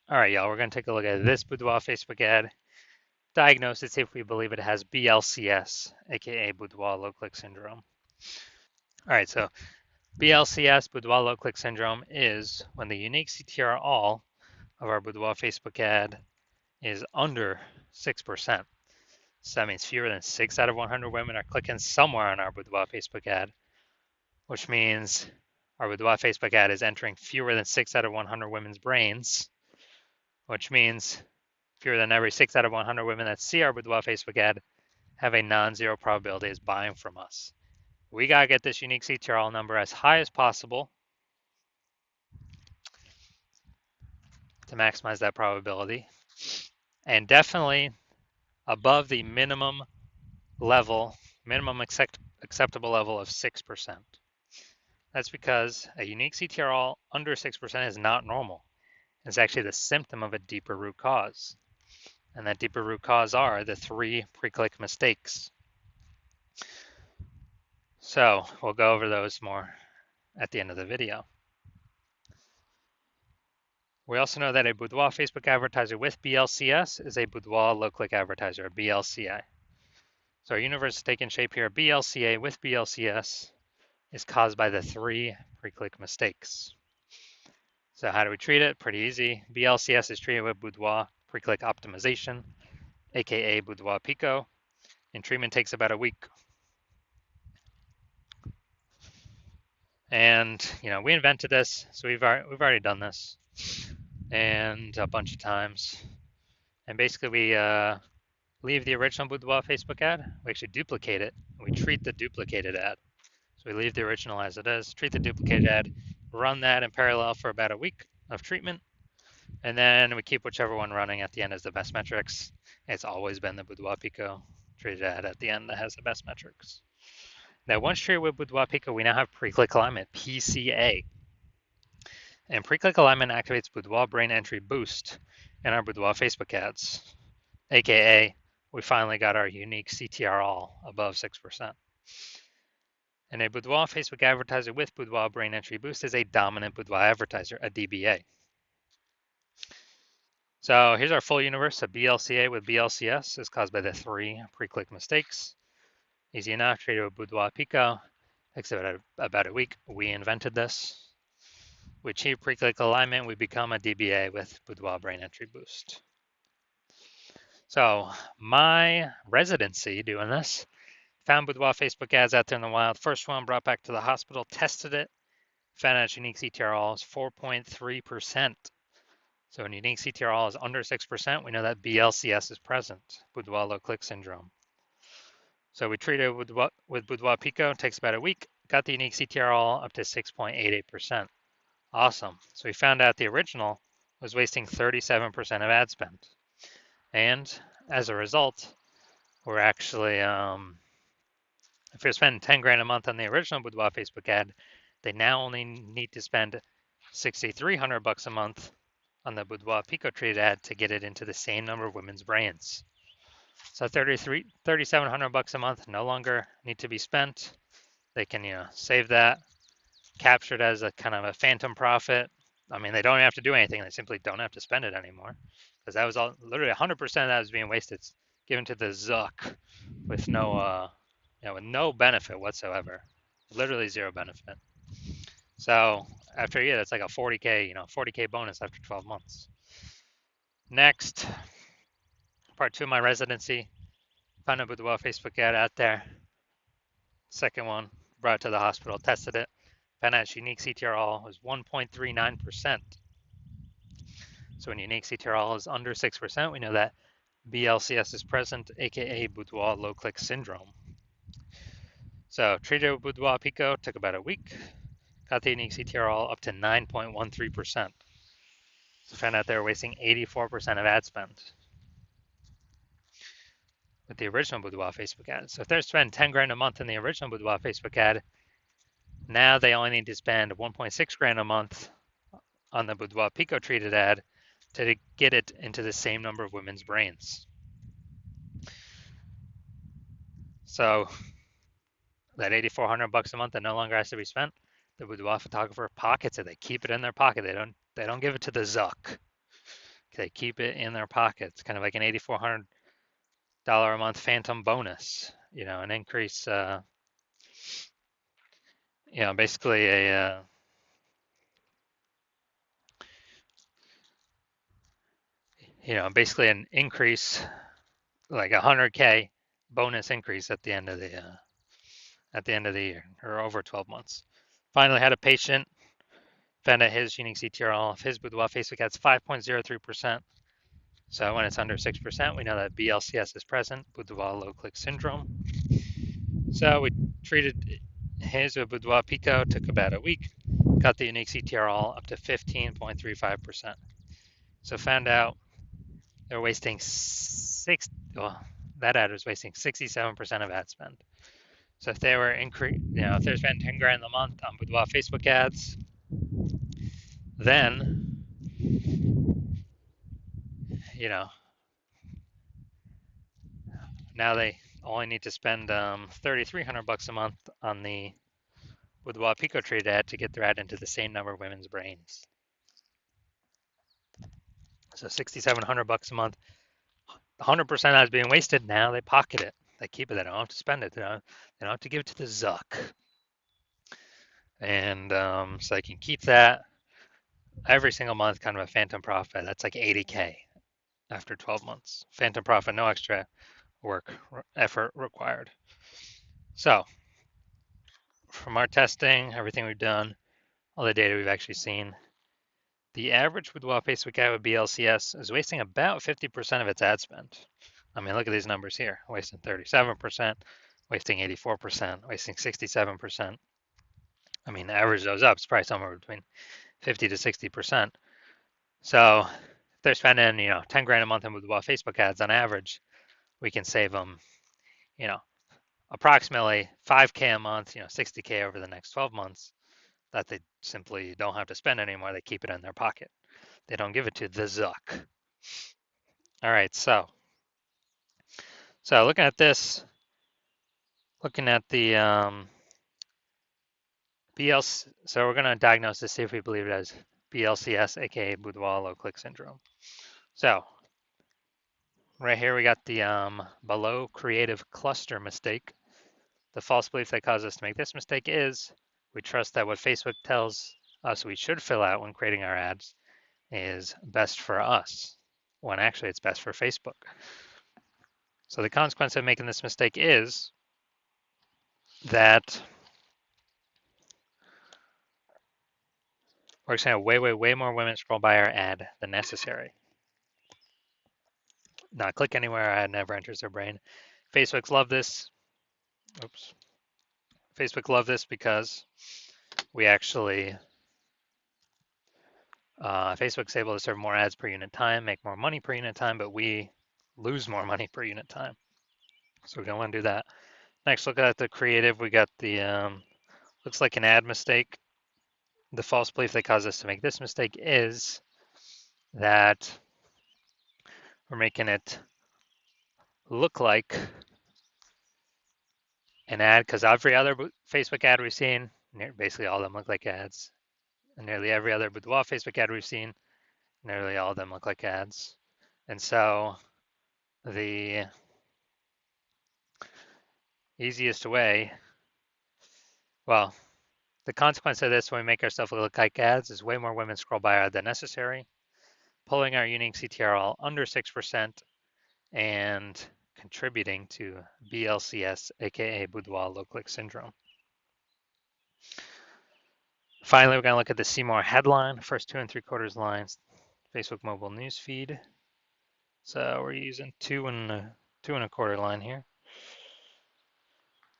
All right, y'all, we're going to take a look at this Boudoir Facebook ad. Diagnose it, see if we believe it has BLCS, aka Boudoir low click syndrome. All right, so BLCS, Boudoir low click syndrome, is when the unique CTR all of our Boudoir Facebook ad is under 6%. So that means fewer than 6 out of 100 women are clicking somewhere on our Boudoir Facebook ad, which means our Boudoir Facebook ad is entering fewer than 6 out of 100 women's brains, which means fewer than every 6 out of 100 women that see our Boudoir Facebook ad have a non-zero probability of buying from us. We got to get this unique CTRL number as high as possible to maximize that probability, and definitely above the minimum acceptable level of 6%. That's because a unique CTRL under 6% is not normal. It's actually the symptom of a deeper root cause. And that deeper root cause are the 3 pre-click mistakes. So we'll go over those more at the end of the video. We also know that a Boudoir Facebook advertiser with BLCS is a Boudoir low-click advertiser, a BLCA. So our universe is taking shape here. BLCA with BLCS is caused by the 3 pre-click mistakes. So how do we treat it? Pretty easy. BLCS is treated with Boudoir pre-click optimization, aka Boudoir Pico, and treatment takes about a week. And we invented this, so we've already done this, and a bunch of times. And basically, we leave the original Boudoir Facebook ad. We actually duplicate it. We treat the duplicated ad. So we leave the original as it is, treat the duplicated ad, run that in parallel for about a week of treatment, and then we keep whichever one running at the end as the best metrics. It's always been the Boudoir Pico treated ad at the end that has the best metrics. Now, once treated with Boudoir Pico, we now have pre-click alignment, PCA. And pre-click alignment activates Boudoir brain entry boost in our Boudoir Facebook ads, aka we finally got our unique CTR all above 6%. And a Boudoir Facebook advertiser with Boudoir brain entry boost is a dominant Boudoir advertiser, a DBA. So here's our full universe. A BLCA with BLCS is caused by the 3 pre-click mistakes. Easy enough, treated with Boudoir Pico. Takes about a week. We invented this. We achieve pre-click alignment. We become a DBA with Boudoir brain entry boost. So my residency doing this, found Boudoir Facebook ads out there in the wild. First one brought back to the hospital, tested it, found out unique CTRL is 4.3%. So when unique CTRL is under 6%, we know that BLCS is present, Boudoir low click syndrome. So we treated with Boudoir Pico, takes about a week, got the unique CTRL up to 6.88%. Awesome. So we found out the original was wasting 37% of ad spend. And as a result, we're actually, if you're spending 10 grand a month on the original Boudoir Facebook ad, they now only need to spend 6,300 bucks a month on the Boudoir Pico treated ad to get it into the same number of women's brains. So 3,700 bucks a month no longer need to be spent. They can, save that, capture it as a kind of a phantom profit. I mean, they don't have to do anything. They simply don't have to spend it anymore, because that was all literally 100% of that was being wasted, given to the Zuck with no, with no benefit whatsoever, literally zero benefit. So after a year, that's like a 40K, 40K bonus after 12 months. Next, part 2 of my residency, found a Boudoir Facebook ad out there. Second one, brought it to the hospital, tested it, found out its unique CTRL was 1.39%. So when unique CTRL is under 6%, we know that BLCS is present, aka Boudoir low click syndrome. So treated with Boudoir Pico, took about a week, got the unique CTRL up to 9.13%. So found out they were wasting 84% of ad spend with the original Boudoir Facebook ad. So if they're spending 10 grand a month in the original Boudoir Facebook ad, now they only need to spend 1.6 grand a month on the Boudoir Pico treated ad to get it into the same number of women's brains. So that 8,400 bucks a month that no longer has to be spent, the Boudoir photographer pockets it. They keep it in their pocket. They don't give it to the Zuck. They keep it in their pockets, kind of like an $8,400 a month phantom bonus. An increase. Basically basically an increase, like 100K bonus increase at the end of the year, or over 12 months. Finally, had a patient found out his unique CTRL of his Boudoir Facebook ads 5.03%. So when it's under 6%, we know that BLCS is present, Boudoir low click syndrome. So we treated his with Boudoir Pico, took about a week, got the unique CTRL up to 15.35%. So found out they're wasting that ad was wasting 67% of ad spend. So if they were if they're spending 10 grand a month on Boudoir Facebook ads, then now they only need to spend $3,300 a month on the Boudoir Pico trade ad to get their ad into the same number of women's brains. So $6,700 a month, 100% of that is being wasted. Now they pocket it. They keep it. They don't have to spend it. They don't have to give it to the Zuck. And so they can keep that every single month, kind of a phantom profit. That's like 80K after 12 months. Phantom profit, no extra effort required. So from our testing, everything we've done, all the data we've actually seen, the average Boudoir Facebook ad with BLCS is wasting about 50% of its ad spend. I mean, look at these numbers here, wasting 37%, wasting 84%, wasting 67%. I mean, average those up, it's probably somewhere between 50 to 60%. So if they're spending, 10 grand a month in Boudoir Facebook ads on average, we can save them, approximately 5K a month, 60K over the next 12 months that they simply don't have to spend anymore. They keep it in their pocket. They don't give it to the Zuck. All right, so looking at this, looking at the BLC, so we're going to diagnose this, see if we believe it as BLCS, aka Boudoir low click syndrome. So right here we got the below creative cluster mistake. The false belief that caused us to make this mistake is we trust that what Facebook tells us we should fill out when creating our ads is best for us, when actually it's best for Facebook. So the consequence of making this mistake is that we're going to have way more women scroll by our ad than necessary. Not click anywhere, our ad never enters their brain. Facebook's love this. Oops. Facebook love this because we actually, Facebook's able to serve more ads per unit time, make more money per unit time, but we lose more money per unit time. So we don't want to do that. Next, look at the creative. We got the, looks like an ad mistake. The false belief that caused us to make this mistake is that we're making it look like an ad, because every other Facebook ad we've seen, basically all of them look like ads. And nearly every other Boudoir Facebook ad we've seen, nearly all of them look like ads. And so the easiest way, well, the consequence of this when we make ourselves look like ads is way more women scroll by our ad than necessary, pulling our unique CTRL under 6%, and contributing to BLCS, aka Boudoir low click syndrome. Finally, we're going to look at the See More headline, first 2 3/4 lines, Facebook mobile news feed. So we're using 2 1/4 line here.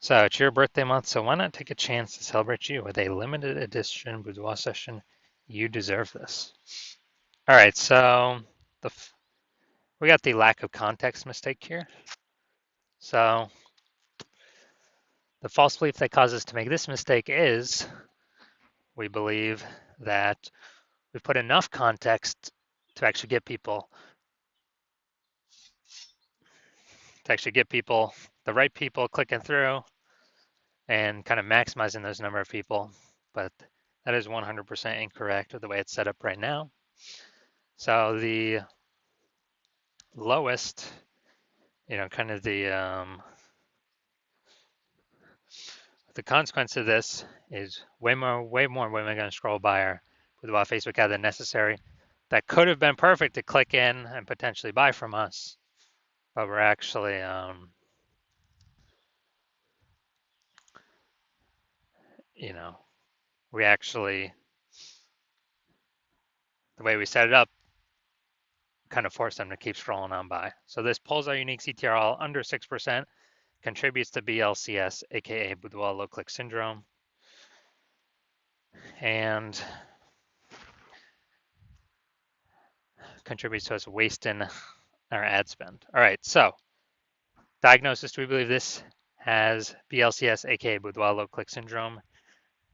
So it's your birthday month, so why not take a chance to celebrate you with a limited edition Boudoir session? You deserve this. All right, so we got the lack of context mistake here. So the false belief that causes us to make this mistake is we believe that we put enough context to actually get people, the right people clicking through and kind of maximizing those number of people. But that is 100% incorrect with the way it's set up right now. So the lowest, kind of the consequence of this is way more women are going to scroll by our Boudoir Facebook ad than necessary. That could have been perfect to click in and potentially buy from us, but we're actually, you know, we actually, the way we set it up, kind of force them to keep scrolling on by. So this pulls our unique CTRL under 6%, contributes to BLCS, aka Boudoir low click syndrome, and contributes to us wasting our ad spend. All right, so diagnosis, do we believe this has BLCS, aka Boudoir low click syndrome?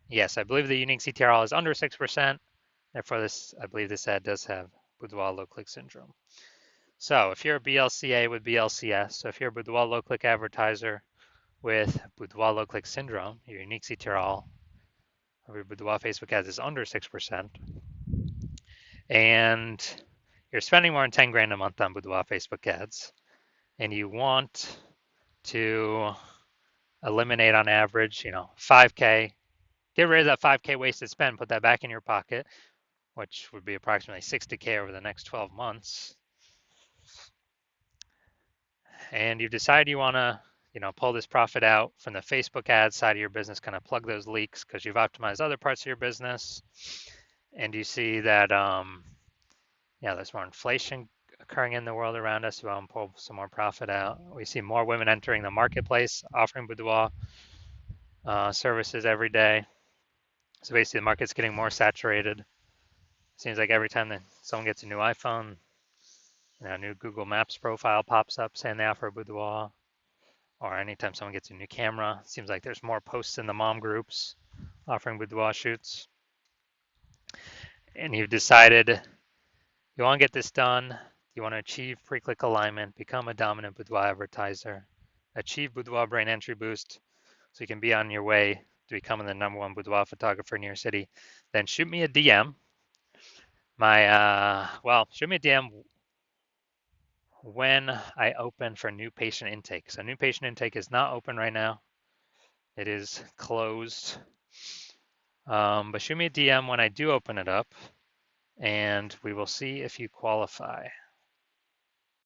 Yes, I believe the unique CTRL is under 6%. Therefore, I believe this ad does have Boudoir low click syndrome. So if you're a BLCA with BLCS, so if you're a Boudoir low click advertiser with Boudoir low click syndrome, your unique CTRL of your Boudoir Facebook ads is under 6%, and you're spending more than 10 grand a month on Boudoir Facebook ads, and you want to eliminate on average, 5K, get rid of that 5K wasted spend, put that back in your pocket, which would be approximately 60K over the next 12 months. And you decide you want to, pull this profit out from the Facebook ad side of your business, kind of plug those leaks because you've optimized other parts of your business. And you see that, there's more inflation occurring in the world around us. You want to pull some more profit out. We see more women entering the marketplace, offering boudoir services every day. So basically, the market's getting more saturated. Seems like every time that someone gets a new iPhone, a new Google Maps profile pops up saying they offer a boudoir. Or anytime someone gets a new camera, it seems like there's more posts in the mom groups offering boudoir shoots. And you've decided you want to get this done. You want to achieve pre-click alignment, become a dominant boudoir advertiser, achieve boudoir brand entry boost so you can be on your way to becoming the #1 boudoir photographer in your city. Then shoot me a DM. Shoot me a DM when I open for new patient intake. So new patient intake is not open right now. It is closed. But shoot me a DM when I do open it up, and we will see if you qualify.